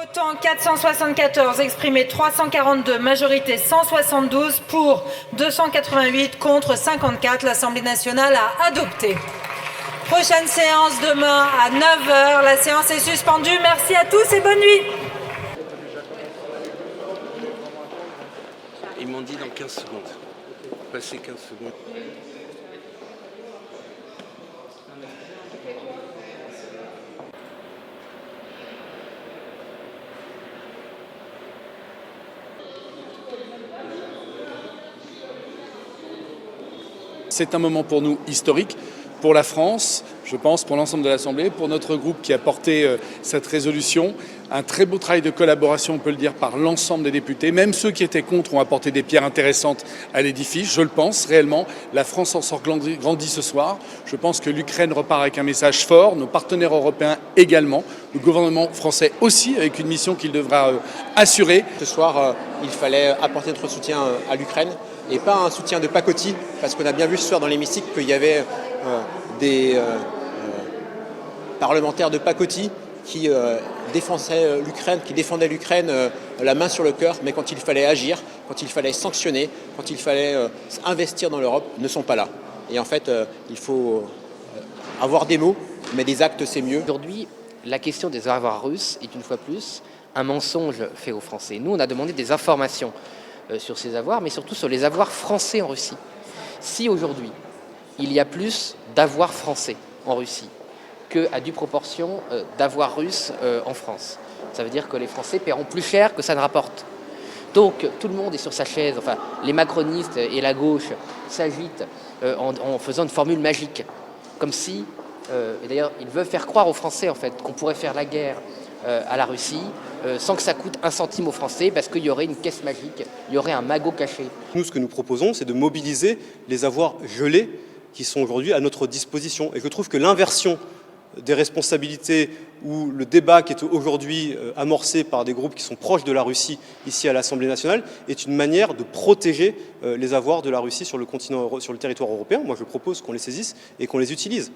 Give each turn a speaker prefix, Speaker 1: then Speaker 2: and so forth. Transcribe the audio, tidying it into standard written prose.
Speaker 1: Votant 474, exprimé 342, majorité 172, pour 288, contre 54. L'Assemblée nationale a adopté. Prochaine séance demain à 9 h. La séance est suspendue. Merci à tous et bonne nuit.
Speaker 2: Ils m'ont dit dans 15 secondes. Passer 15 secondes.
Speaker 3: C'est un moment pour nous historique, pour la France, je pense, pour l'ensemble de l'Assemblée, pour notre groupe qui a porté cette résolution. Un très beau travail de collaboration, on peut le dire, par l'ensemble des députés. Même ceux qui étaient contre ont apporté des pierres intéressantes à l'édifice. Je le pense réellement. La France en sort grandie ce soir. Je pense que l'Ukraine repart avec un message fort, nos partenaires européens également, le gouvernement français aussi, avec une mission qu'il devra assurer.
Speaker 4: Ce soir, il fallait apporter notre soutien à l'Ukraine et pas un soutien de pacotille, parce qu'on a bien vu ce soir dans l'hémicycle qu'il y avait des parlementaires de pacotille qui défendaient l'Ukraine la main sur le cœur, mais quand il fallait agir, quand il fallait sanctionner, quand il fallait investir dans l'Europe, ne sont pas là. Et en fait, il faut avoir des mots, mais des actes, c'est mieux.
Speaker 5: Aujourd'hui, la question des avoirs russes est une fois plus un mensonge fait aux Français. Nous, on a demandé des informations sur ces avoirs, mais surtout sur les avoirs français en Russie. Si aujourd'hui, il y a plus d'avoirs français en Russie qu'à due proportion d'avoirs russes en France, ça veut dire que les Français paieront plus cher que ça ne rapporte. Donc tout le monde est sur sa chaise, enfin les macronistes et la gauche s'agitent en faisant une formule magique, comme si, et d'ailleurs ils veulent faire croire aux Français en fait qu'on pourrait faire la guerre à la Russie sans que ça coûte un centime aux Français, parce qu'il y aurait une caisse magique, il y aurait un magot caché.
Speaker 6: Nous, ce que nous proposons, c'est de mobiliser les avoirs gelés qui sont aujourd'hui à notre disposition. Et je trouve que l'inversion des responsabilités ou le débat qui est aujourd'hui amorcé par des groupes qui sont proches de la Russie ici à l'Assemblée nationale est une manière de protéger les avoirs de la Russie sur le continent, sur le territoire européen. Moi, je propose qu'on les saisisse et qu'on les utilise.